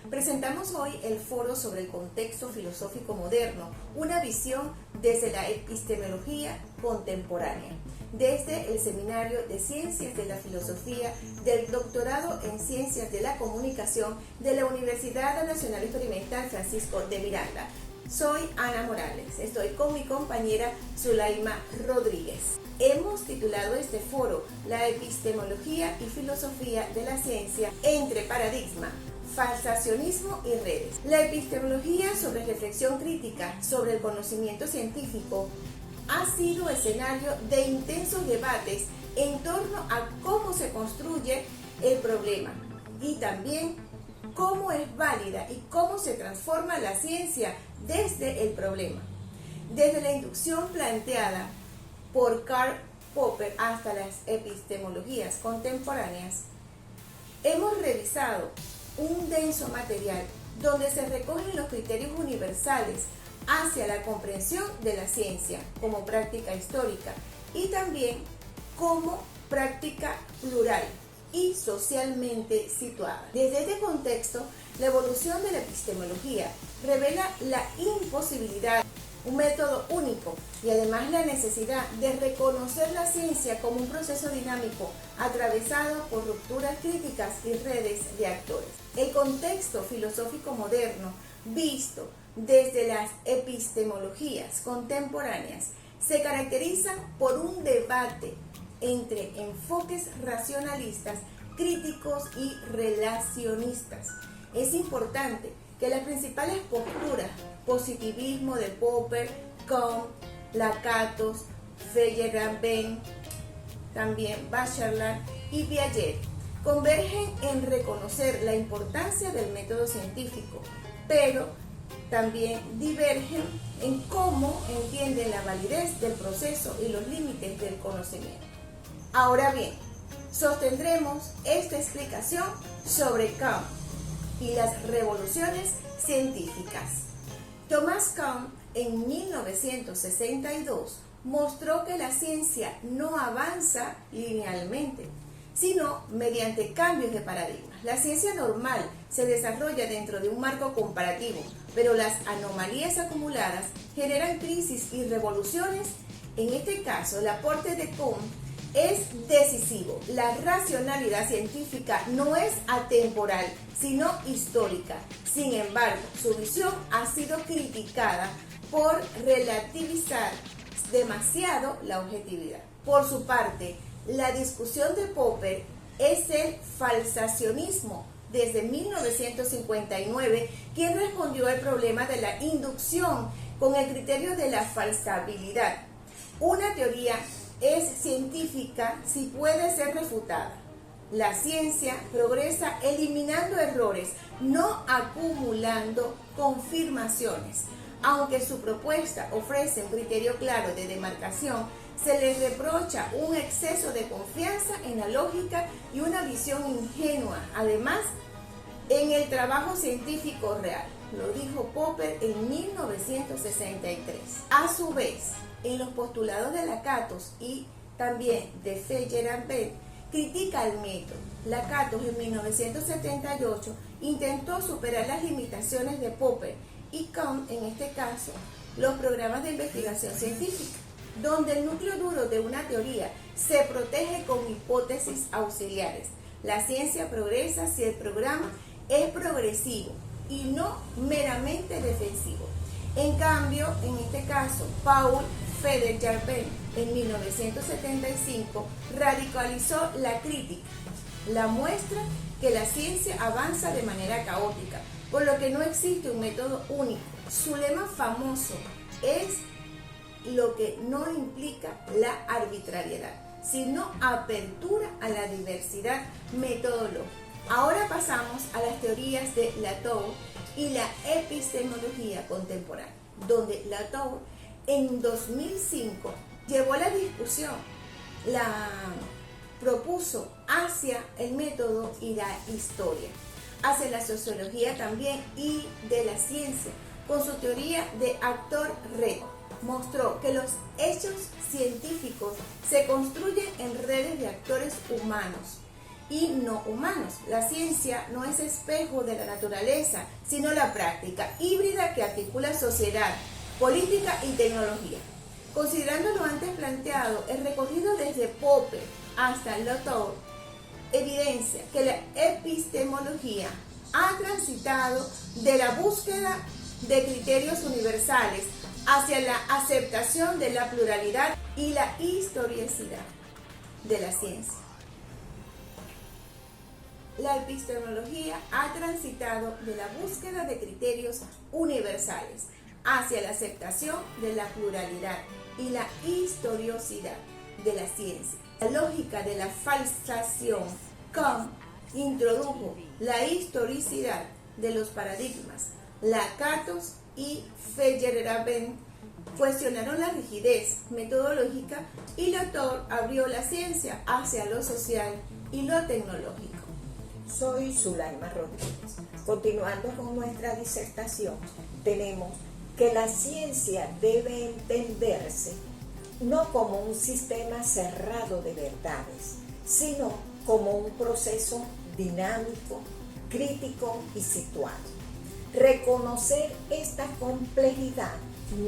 Presentamos hoy el foro sobre el contexto filosófico moderno, una visión desde la epistemología contemporánea, desde el Seminario de Ciencias de la Filosofía del Doctorado en Ciencias de la Comunicación de la Universidad Nacional Experimental Francisco de Miranda. Soy Ana Morales, estoy con mi compañera Zulaima Rodríguez. Hemos titulado este foro La epistemología y filosofía de la ciencia entre paradigma, falsacionismo y redes. La epistemología sobre reflexión crítica sobre el conocimiento científico ha sido escenario de intensos debates en torno a cómo se construye el problema y también cómo es válida y cómo se transforma la ciencia desde el problema. Desde la inducción planteada por Karl Popper hasta las epistemologías contemporáneas, hemos revisado un denso material donde se recogen los criterios universales hacia la comprensión de la ciencia como práctica histórica y también como práctica plural y socialmente situada. Desde este contexto, la evolución de la epistemología revela la imposibilidad, un método único y además la necesidad de reconocer la ciencia como un proceso dinámico atravesado por rupturas críticas y redes de actores. El contexto filosófico moderno, visto desde las epistemologías contemporáneas, se caracteriza por un debate entre enfoques racionalistas, críticos y relacionistas. Es importante que las principales posturas, positivismo de Popper, Comte, Lakatos, Feyerabend, también Bachelard y Piaget, convergen en reconocer la importancia del método científico, pero también divergen en cómo entienden la validez del proceso y los límites del conocimiento. Ahora bien, sostendremos esta explicación sobre Kant y las revoluciones científicas. Thomas Kant en 1962 mostró que la ciencia no avanza linealmente, sino mediante cambios de paradigmas. La ciencia normal se desarrolla dentro de un marco comparativo, pero las anomalías acumuladas generan crisis y revoluciones. En este caso, el aporte de Kant es decisivo. La racionalidad científica no es atemporal, sino histórica. Sin embargo, su visión ha sido criticada por relativizar demasiado la objetividad. Por su parte, la discusión de Popper es el falsacionismo desde 1959, quien respondió al problema de la inducción con el criterio de la falsabilidad. Una teoría es científica si puede ser refutada. La ciencia progresa eliminando errores, no acumulando confirmaciones. Aunque su propuesta ofrece un criterio claro de demarcación, se le reprocha un exceso de confianza en la lógica y una visión ingenua, además, en el trabajo científico real. Lo dijo Popper en 1963. A su vez, en los postulados de Lakatos y también de Feyerabend, critica el método. Lakatos en 1978 intentó superar las limitaciones de Popper y Kant, en este caso, los programas de investigación científica, donde el núcleo duro de una teoría se protege con hipótesis auxiliares. La ciencia progresa si el programa es progresivo y no meramente defensivo. En cambio, en este caso, Paul Feyerabend en 1975 radicalizó la crítica. La muestra que la ciencia avanza de manera caótica, por lo que no existe un método único. Su lema famoso es lo que no implica la arbitrariedad, sino apertura a la diversidad metodológica. Ahora pasamos a las teorías de Latour y la epistemología contemporánea, donde Latour en 2005 llevó la discusión, la propuso hacia el método y la historia, hacia la sociología también y de la ciencia, con su teoría de actor-red. Mostró que los hechos científicos se construyen en redes de actores humanos y no humanos. La ciencia no es espejo de la naturaleza, sino la práctica híbrida que articula sociedad, política y tecnología. Considerando lo antes planteado, el recorrido desde Popper hasta Latour evidencia que la epistemología ha transitado de la búsqueda de criterios universales hacia la aceptación de la pluralidad y la historicidad de la ciencia. La epistemología ha transitado de la búsqueda de criterios universales hacia la aceptación de la pluralidad y la historicidad de la ciencia. La lógica de la falsación, Kant introdujo la historicidad de los paradigmas. Lakatos y Feyerabend cuestionaron la rigidez metodológica y Latour abrió la ciencia hacia lo social y lo tecnológico. Soy Zulaima Rodríguez. Continuando con nuestra disertación, tenemos que la ciencia debe entenderse no como un sistema cerrado de verdades, sino como un proceso dinámico, crítico y situado. Reconocer esta complejidad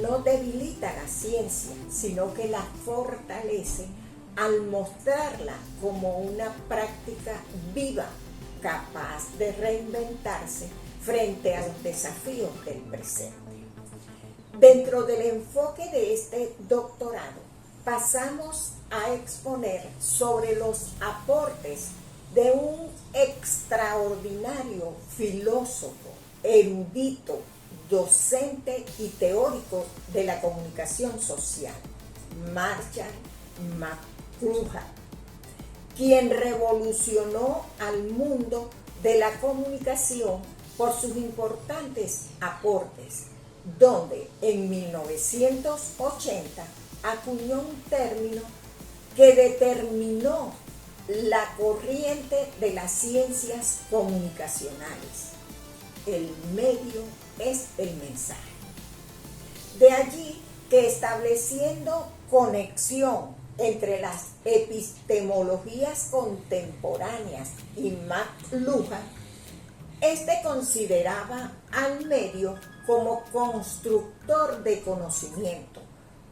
no debilita la ciencia, sino que la fortalece al mostrarla como una práctica viva, capaz de reinventarse frente a los desafíos del presente. Dentro del enfoque de este doctorado, pasamos a exponer sobre los aportes de un extraordinario filósofo, erudito, docente y teórico de la comunicación social, Marshall McLuhan, quien revolucionó al mundo de la comunicación por sus importantes aportes, donde en 1980 acuñó un término que determinó la corriente de las ciencias comunicacionales. El medio es el mensaje. De allí que estableciendo conexión entre las epistemologías contemporáneas y McLuhan, consideraba al medio como constructor de conocimiento,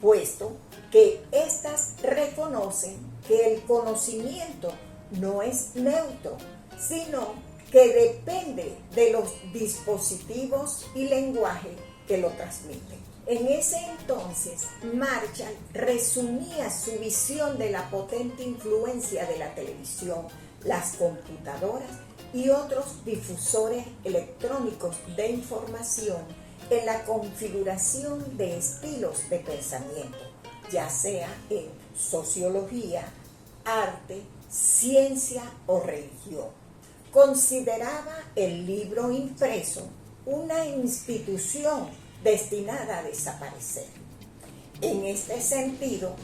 puesto que éstas reconocen que el conocimiento no es neutro, sino que depende de los dispositivos y lenguaje que lo transmiten. En ese entonces, Marshall resumía su visión de la potente influencia de la televisión, las computadoras y otros difusores electrónicos de información en la configuración de estilos de pensamiento, ya sea en sociología, arte, ciencia o religión. Consideraba el libro impreso una institución destinada a desaparecer. En este sentido,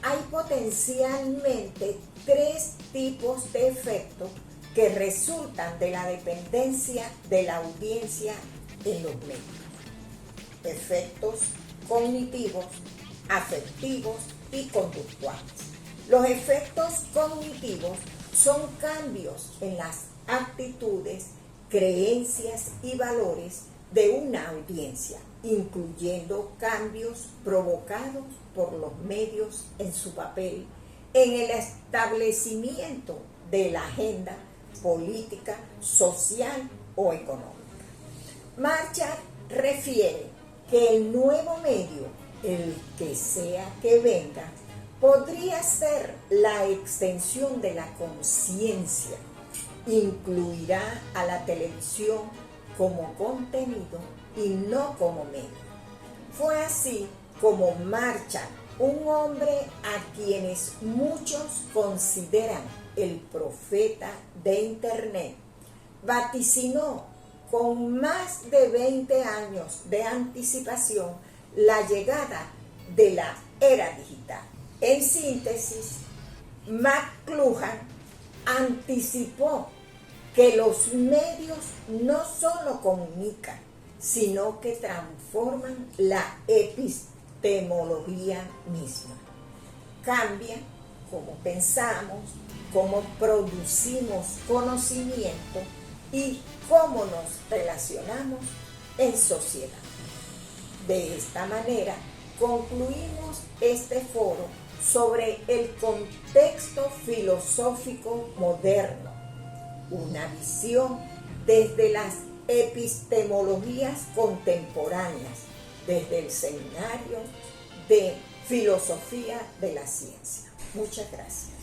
hay potencialmente tres tipos de efectos que resultan de la dependencia de la audiencia en los medios: efectos cognitivos, afectivos y conductuales. Los efectos cognitivos son cambios en las actitudes, creencias y valores de una audiencia, incluyendo cambios provocados por los medios en su papel en el establecimiento de la agenda política, social o económica. Marshall refiere que el nuevo medio, el que sea que venga, podría ser la extensión de la conciencia. Incluirá a la televisión como contenido y no como medio. Fue así como Marshall, un hombre a quienes muchos consideran el profeta de Internet, vaticinó con más de 20 años de anticipación la llegada de la era digital. En síntesis, McLuhan anticipó que los medios no solo comunican, sino que transforman la epistemología misma. Cambia cómo pensamos, cómo producimos conocimiento y cómo nos relacionamos en sociedad. De esta manera, concluimos este foro sobre el contexto filosófico moderno, una visión desde las epistemologías contemporáneas, desde el seminario de Filosofía de la Ciencia. Muchas gracias.